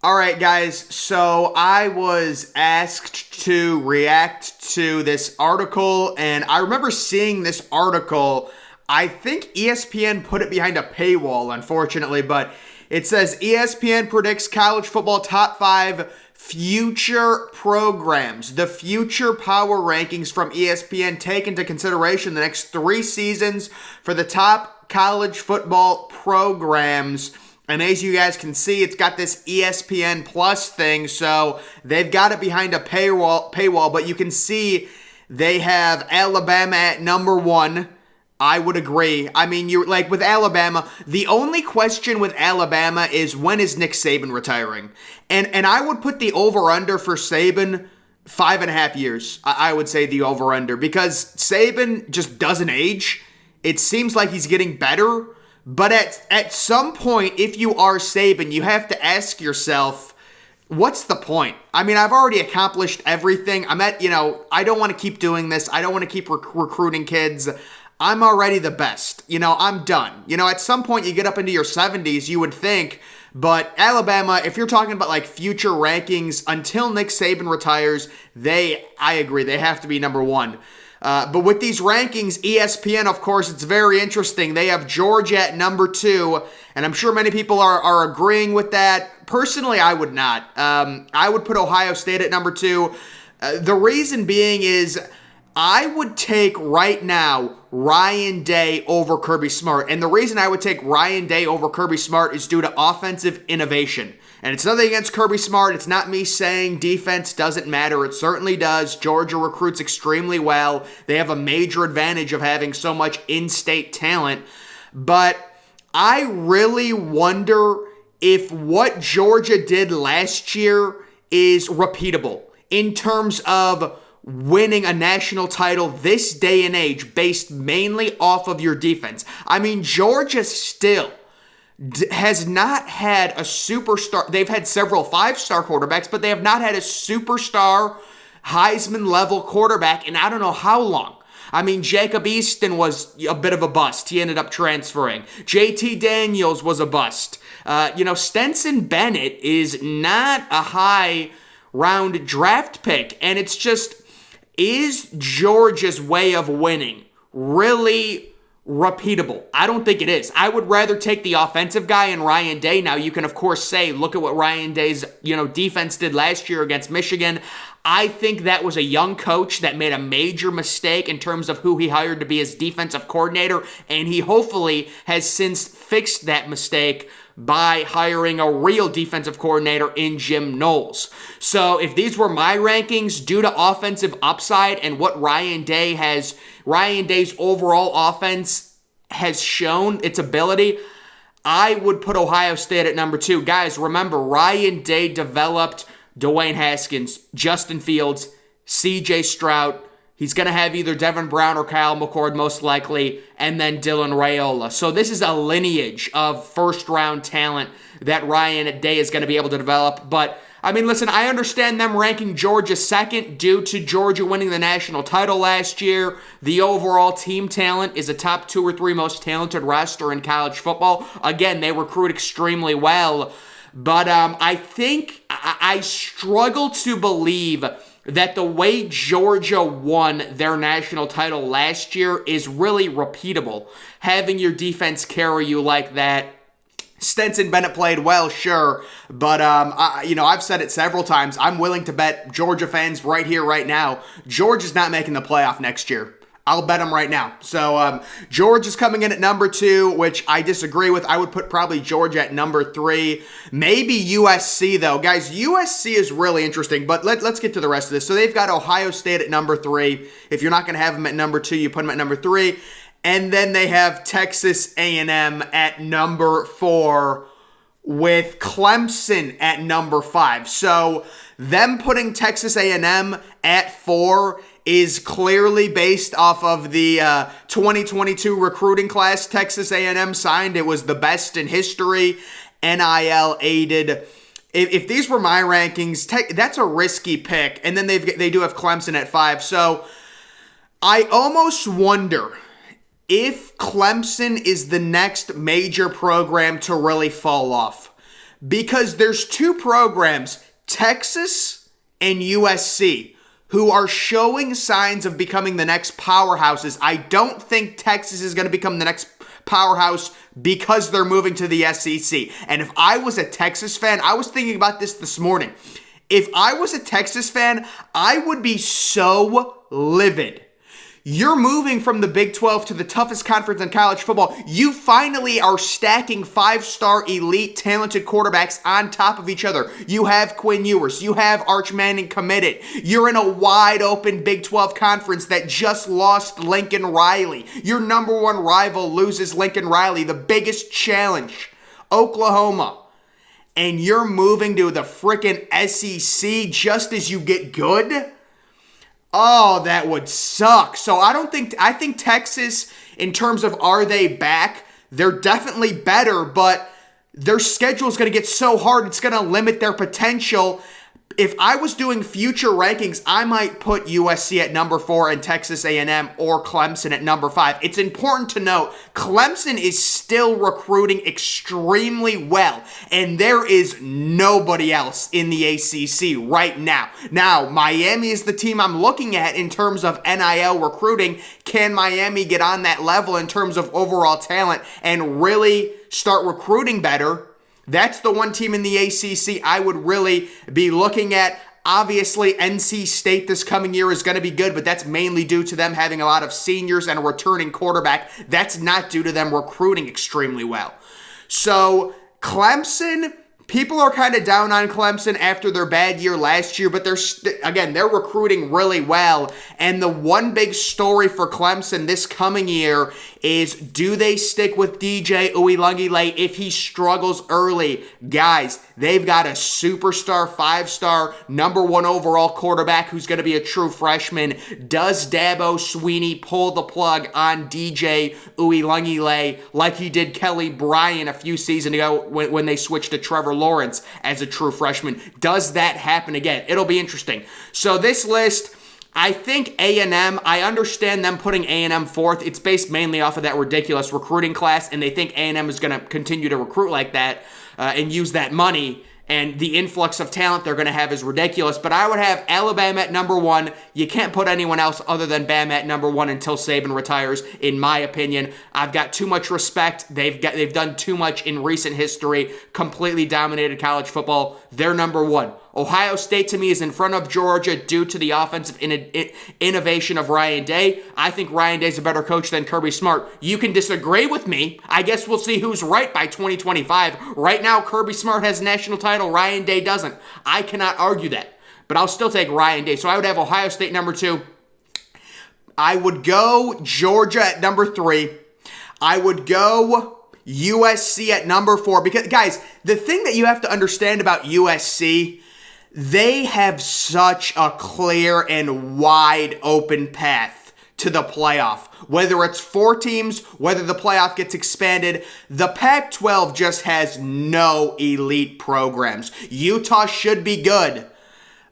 All right, guys. So I was asked to react to this article, and I remember seeing this article. I think ESPN put it behind a paywall, unfortunately, but it says ESPN predicts college football top five future programs. The future power rankings from ESPN take into consideration the next 3 seasons for the top college football programs. And as you guys can see, it's got this ESPN Plus thing, so they've got it behind a paywall, but you can see they have Alabama at number one. I would agree. I mean, you're like with Alabama, the only question with Alabama is when is Nick Saban retiring? And I would put the over-under for Saban 5.5 years. I would say the over-under because Saban just doesn't age. It seems like he's getting better. But at some point, if you are Saban, you have to ask yourself, what's the point? I mean, I've already accomplished everything. I don't want to keep doing this. I don't want to keep recruiting kids. I'm already the best. I'm done. At some point, you get up into your 70s, you would think. But Alabama, if you're talking about like future rankings, until Nick Saban retires, I agree, they have to be number one. But with these rankings, ESPN, of course, it's very interesting. They have Georgia at number two, and I'm sure many people are agreeing with that. Personally, I would not. I would put Ohio State at number two. The reason being is I would take right now Ryan Day over Kirby Smart. And the reason I would take Ryan Day over Kirby Smart is due to offensive innovation. And it's nothing against Kirby Smart. It's not me saying defense doesn't matter. It certainly does. Georgia recruits extremely well. They have a major advantage of having so much in-state talent. But I really wonder if what Georgia did last year is repeatable in terms of winning a national title this day and age based mainly off of your defense. I mean, Georgia still has not had a superstar. They've had several five-star quarterbacks, but they have not had a superstar Heisman-level quarterback in I don't know how long. I mean, Jacob Easton was a bit of a bust. He ended up transferring. JT Daniels was a bust. Stetson Bennett is not a high-round draft pick, and it's just, is Georgia's way of winning really repeatable? I don't think it is. I would rather take the offensive guy in Ryan Day. Now, you can, of course, say, look at what Ryan Day's, defense did last year against Michigan. I think that was a young coach that made a major mistake in terms of who he hired to be his defensive coordinator, and he hopefully has since fixed that mistake by hiring a real defensive coordinator in Jim Knowles. So if these were my rankings due to offensive upside and what Ryan Day's overall offense has shown its ability, I would put Ohio State at number two. Guys, remember, Ryan Day developed Dwayne Haskins, Justin Fields, CJ Stroud. He's going to have either Devin Brown or Kyle McCord most likely, and then Dylan Raiola. So this is a lineage of first-round talent that Ryan Day is going to be able to develop. But, I mean, listen, I understand them ranking Georgia second due to Georgia winning the national title last year. The overall team talent is a top 2 or 3 most talented roster in college football. Again, they recruit extremely well. But I think I struggle to believe that the way Georgia won their national title last year is really repeatable. Having your defense carry you like that. Stetson Bennett played well, sure, but I've said it several times. I'm willing to bet Georgia fans right here, right now, Georgia's not making the playoff next year. I'll bet them right now. So Georgia's coming in at number 2, which I disagree with. I would put probably Georgia at number 3. Maybe USC, though. Guys, USC is really interesting, but let's get to the rest of this. So they've got Ohio State at number 3. If you're not going to have them at number 2, you put them at number 3. And then they have Texas A&M at number 4 with Clemson at number 5. So them putting Texas A&M at 4 is clearly based off of the 2022 recruiting class Texas A&M signed. It was the best in history, NIL aided. If these were my rankings, that's a risky pick. And then they do have Clemson at 5. So I almost wonder if Clemson is the next major program to really fall off. Because there's two programs, Texas and USC, who are showing signs of becoming the next powerhouses. I don't think Texas is going to become the next powerhouse because they're moving to the SEC. And if I was a Texas fan, I was thinking about this morning. If I was a Texas fan, I would be so livid. You're moving from the Big 12 to the toughest conference in college football. You finally are stacking 5-star elite talented quarterbacks on top of each other. You have Quinn Ewers. You have Arch Manning committed. You're in a wide open Big 12 conference that just lost Lincoln Riley. Your number one rival loses Lincoln Riley, the biggest challenge, Oklahoma. And you're moving to the frickin' SEC just as you get good? Oh, that would suck. So I think Texas, in terms of are they back, they're definitely better, but their schedule is going to get so hard, it's going to limit their potential. If I was doing future rankings, I might put USC at number 4 and Texas A&M or Clemson at number 5. It's important to note, Clemson is still recruiting extremely well, and there is nobody else in the ACC right now. Now, Miami is the team I'm looking at in terms of NIL recruiting. Can Miami get on that level in terms of overall talent and really start recruiting better? That's the one team in the ACC I would really be looking at. Obviously, NC State this coming year is going to be good, but that's mainly due to them having a lot of seniors and a returning quarterback. That's not due to them recruiting extremely well. So, Clemson, people are kind of down on Clemson after their bad year last year, but they're recruiting really well. And the one big story for Clemson this coming year is, do they stick with DJ Uiagalelei if he struggles early? Guys, they've got a superstar, 5-star, number 1 overall quarterback who's going to be a true freshman. Does Dabo Swinney pull the plug on DJ Uiagalelei like he did Kelly Bryant a few seasons ago when they switched to Trevor Lawrence as a true freshman? Does that happen again? It'll be interesting. So this list, I think A&M, I understand them putting A&M 4th. It's based mainly off of that ridiculous recruiting class, and they think A&M is going to continue to recruit like that and use that money. And the influx of talent they're going to have is ridiculous. But I would have Alabama at number 1. You can't put anyone else other than Bama at number 1 until Saban retires, in my opinion. I've got too much respect. They've done too much in recent history, completely dominated college football. They're number 1. Ohio State, to me, is in front of Georgia due to the offensive innovation of Ryan Day. I think Ryan Day's a better coach than Kirby Smart. You can disagree with me. I guess we'll see who's right by 2025. Right now, Kirby Smart has a national title. Ryan Day doesn't. I cannot argue that. But I'll still take Ryan Day. So I would have Ohio State number 2. I would go Georgia at number 3. I would go USC at number 4. Because, guys, the thing that you have to understand about USC, they have such a clear and wide open path to the playoff. Whether it's 4 teams, whether the playoff gets expanded, the Pac-12 just has no elite programs. Utah should be good,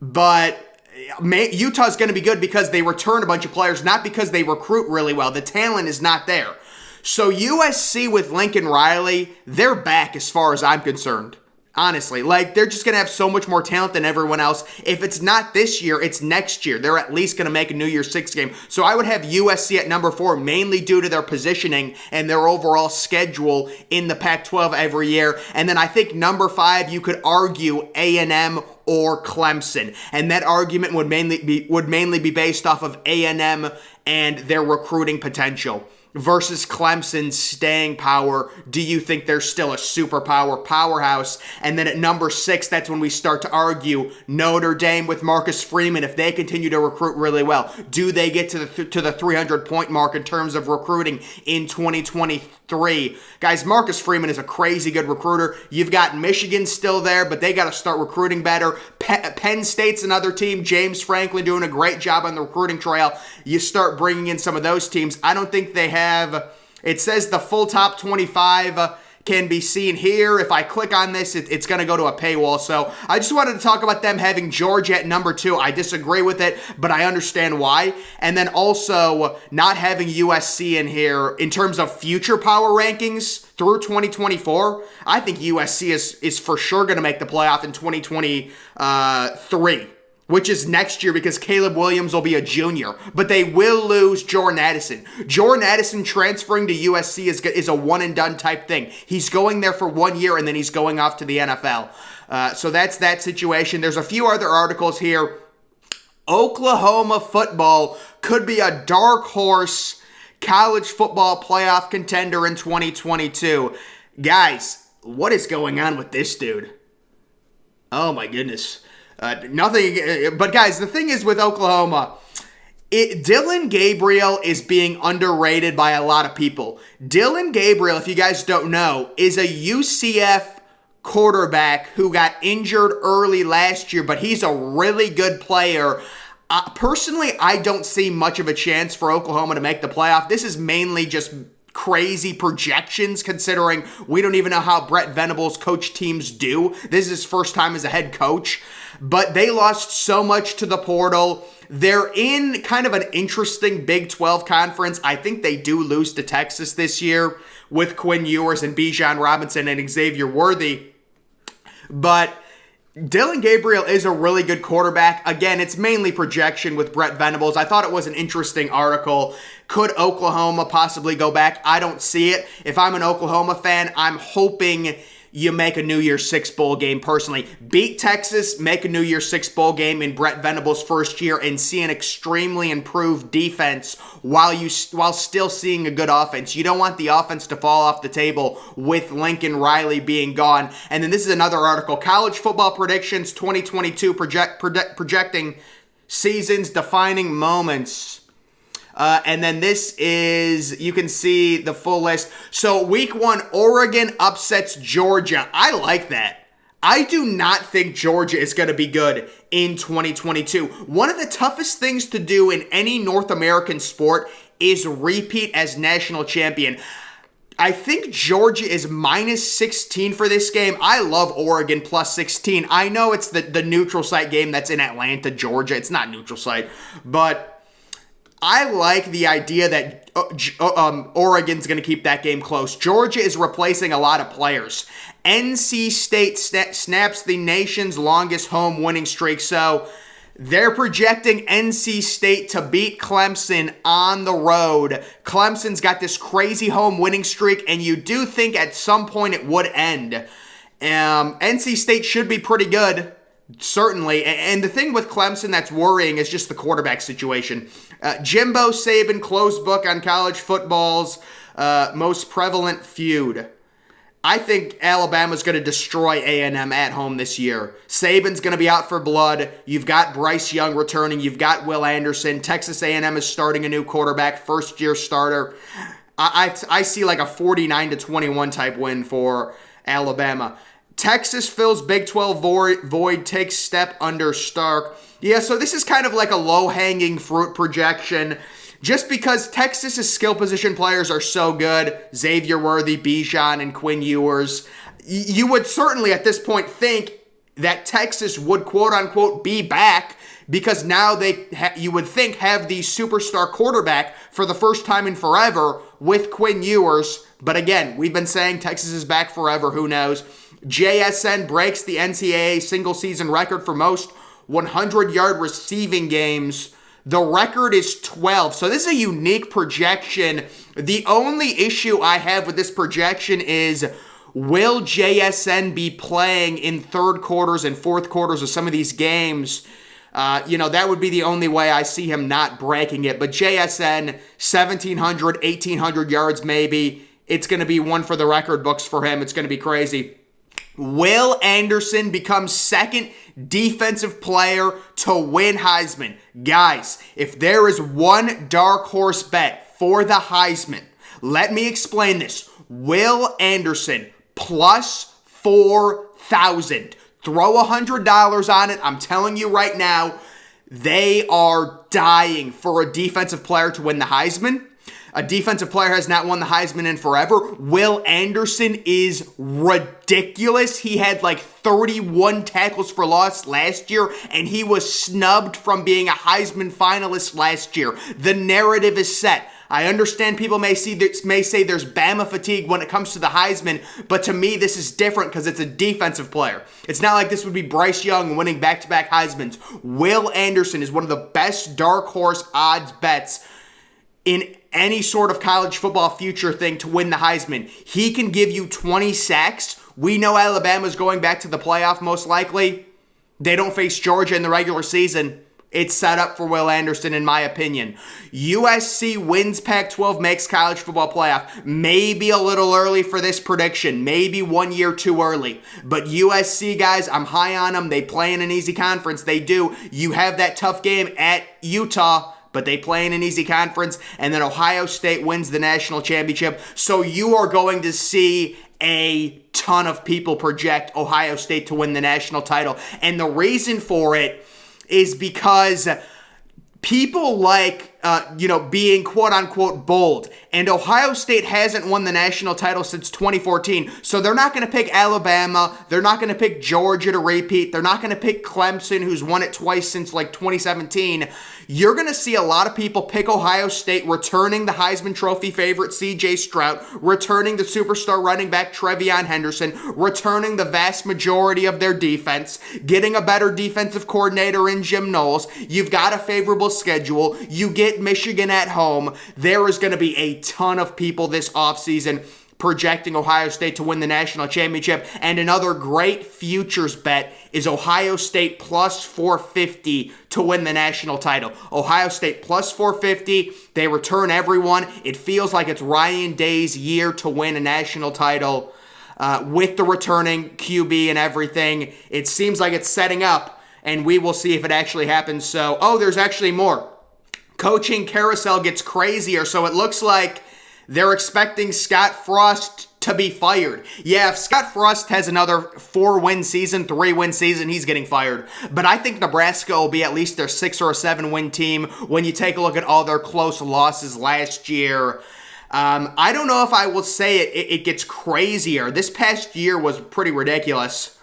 but Utah's going to be good because they return a bunch of players, not because they recruit really well. The talent is not there. So USC with Lincoln Riley, they're back as far as I'm concerned. Honestly, they're just going to have so much more talent than everyone else. If it's not this year, it's next year. They're at least going to make a New Year's Six game. So I would have USC at number 4, mainly due to their positioning and their overall schedule in the Pac-12 every year. And then I think number 5, you could argue A&M or Clemson. And that argument would mainly be based off of A&M and their recruiting potential versus Clemson's staying power. Do you think they're still a powerhouse? And then at number 6, that's when we start to argue Notre Dame with Marcus Freeman. If they continue to recruit really well, do they get to the 300-point mark in terms of recruiting in 2023? Guys, Marcus Freeman is a crazy good recruiter. You've got Michigan still there, but they got to start recruiting better. Penn State's another team. James Franklin doing a great job on the recruiting trail. You start bringing in some of those teams. I don't think they have. It says the full top 25 can be seen here. If I click on this, it's going to go to a paywall. So I just wanted to talk about them having Georgia at number 2. I disagree with it, but I understand why. And then also not having USC in here in terms of future power rankings. through 2024, I think USC is for sure going to make the playoff in 2023, which is next year because Caleb Williams will be a junior. But they will lose Jordan Addison. Jordan Addison transferring to USC is a one-and-done type thing. He's going there for 1 year, and then he's going off to the NFL. So that's that situation. There's a few other articles here. Oklahoma football could be a dark horse college football playoff contender in 2022. Guys, what is going on with this dude? Oh my goodness. Nothing, but guys, the thing is with Oklahoma, Dylan Gabriel is being underrated by a lot of people. Dylan Gabriel, if you guys don't know, is a UCF quarterback who got injured early last year, but he's a really good player. Personally, I don't see much of a chance for Oklahoma to make the playoff. This is mainly just crazy projections, considering we don't even know how Brett Venables coach teams do. This is his first time as a head coach, but they lost so much to the portal. They're in kind of an interesting Big 12 conference. I think they do lose to Texas this year with Quinn Ewers and Bijan Robinson and Xavier Worthy. But Dylan Gabriel is a really good quarterback. Again, it's mainly projection with Brett Venables. I thought it was an interesting article. Could Oklahoma possibly go back? I don't see it. If I'm an Oklahoma fan, I'm hoping you make a New Year's Six bowl game personally. Beat Texas, make a New Year's Six bowl game in Brett Venables' first year, and see an extremely improved defense while still seeing a good offense. You don't want the offense to fall off the table with Lincoln Riley being gone. And then this is another article. College Football Predictions 2022 projecting seasons defining moments. And then this is, you can see the full list. So week 1, Oregon upsets Georgia. I like that. I do not think Georgia is going to be good in 2022. One of the toughest things to do in any North American sport is repeat as national champion. I think Georgia is minus 16 for this game. I love Oregon plus 16. I know it's the neutral site game that's in Atlanta, Georgia. It's not neutral site, but I like the idea that Oregon's going to keep that game close. Georgia is replacing a lot of players. NC State snaps the nation's longest home winning streak, so they're projecting NC State to beat Clemson on the road. Clemson's got this crazy home winning streak, and you do think at some point it would end. NC State should be pretty good, certainly. And the thing with Clemson that's worrying is just the quarterback situation. Jimbo Saban closed book on college football's most prevalent feud. I think Alabama's going to destroy A&M at home this year. Saban's going to be out for blood. You've got Bryce Young returning. You've got Will Anderson. Texas A&M is starting a new quarterback, first-year starter. I see like a 49-21 type win for Alabama. Texas fills Big 12 void, takes step under Stark. Yeah, so this is kind of like a low-hanging fruit projection. Just because Texas's skill position players are so good, Xavier Worthy, Bijan, and Quinn Ewers, you would certainly at this point think that Texas would quote-unquote be back because now you would think have the superstar quarterback for the first time in forever with Quinn Ewers. But again, we've been saying Texas is back forever. Who knows? JSN breaks the NCAA single-season record for most 100-yard receiving games. The record is 12. So this is a unique projection. The only issue I have with this projection is, will JSN be playing in third quarters and fourth quarters of some of these games? That would be the only way I see him not breaking it. But JSN, 1,700, 1,800 yards maybe. It's going to be one for the record books for him. It's going to be crazy. Will Anderson become second defensive player to win Heisman? Guys, if there is one dark horse bet for the Heisman, let me explain this. Will Anderson plus 4,000. Throw $100 on it. I'm telling you right now, they are dying for a defensive player to win the Heisman. A defensive player has not won the Heisman in forever. Will Anderson is ridiculous. He had like 31 tackles for loss last year, and he was snubbed from being a Heisman finalist last year. The narrative is set. I understand people may say there's Bama fatigue when it comes to the Heisman, but to me this is different because it's a defensive player. It's not like this would be Bryce Young winning back-to-back Heismans. Will Anderson is one of the best dark horse odds bets in any sort of college football future thing to win the Heisman. He can give you 20 sacks. We know Alabama's going back to the playoff most likely. They don't face Georgia in the regular season. It's set up for Will Anderson, in my opinion. USC wins Pac-12, makes college football playoff. Maybe a little early for this prediction. Maybe 1 year too early. But USC, guys, I'm high on them. They play in an easy conference. They do. You have that tough game at Utah, but they play in an easy conference. And then Ohio State wins the national championship. So you are going to see a ton of people project Ohio State to win the national title. And the reason for it is because people like, being quote-unquote bold. And Ohio State hasn't won the national title since 2014. So they're not going to pick Alabama. They're not going to pick Georgia to repeat. They're not going to pick Clemson, who's won it twice since 2017. You're going to see a lot of people pick Ohio State, returning the Heisman Trophy favorite C.J. Stroud, returning the superstar running back Trevion Henderson, returning the vast majority of their defense, getting a better defensive coordinator in Jim Knowles. You've got a favorable schedule. You get Michigan at home. There is going to be a ton of people this offseason projecting Ohio State to win the national championship. And another great futures bet is Ohio State plus 450 to win the national title. Ohio State plus 450. They return everyone. It feels like it's Ryan Day's year to win a national title with the returning QB and everything. It seems like it's setting up, and we will see if it actually happens. So, there's actually more. Coaching carousel gets crazier, so it looks like they're expecting Scott Frost to be fired. Yeah, if Scott Frost has another 3-win season, he's getting fired. But I think Nebraska will be at least their 6 or 7-win team when you take a look at all their close losses last year. I don't know if I will say it gets crazier. This past year was pretty ridiculous.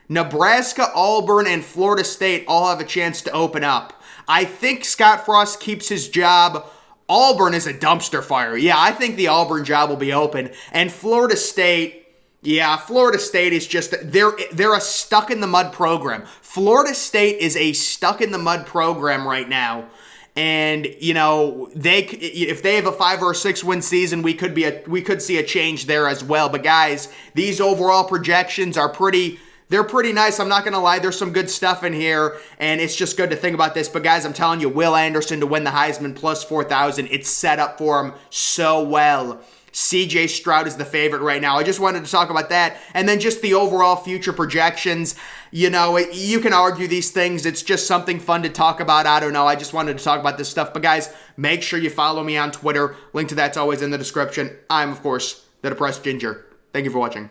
Nebraska, Auburn, and Florida State all have a chance to open up. I think Scott Frost keeps his job. Auburn is a dumpster fire. Yeah, I think the Auburn job will be open. And Florida State is just, they're a stuck-in-the-mud program. Florida State is a stuck-in-the-mud program right now. And, if they have a 5 or 6-win season, we could see a change there as well. But guys, these overall projections are they're pretty nice. I'm not going to lie. There's some good stuff in here, and it's just good to think about this. But, guys, I'm telling you, Will Anderson to win the Heisman plus 4,000. It's set up for him so well. C.J. Stroud is the favorite right now. I just wanted to talk about that. And then just the overall future projections. You can argue these things. It's just something fun to talk about. I don't know. I just wanted to talk about this stuff. But, guys, make sure you follow me on Twitter. Link to that's always in the description. I'm, of course, the Depressed Ginger. Thank you for watching.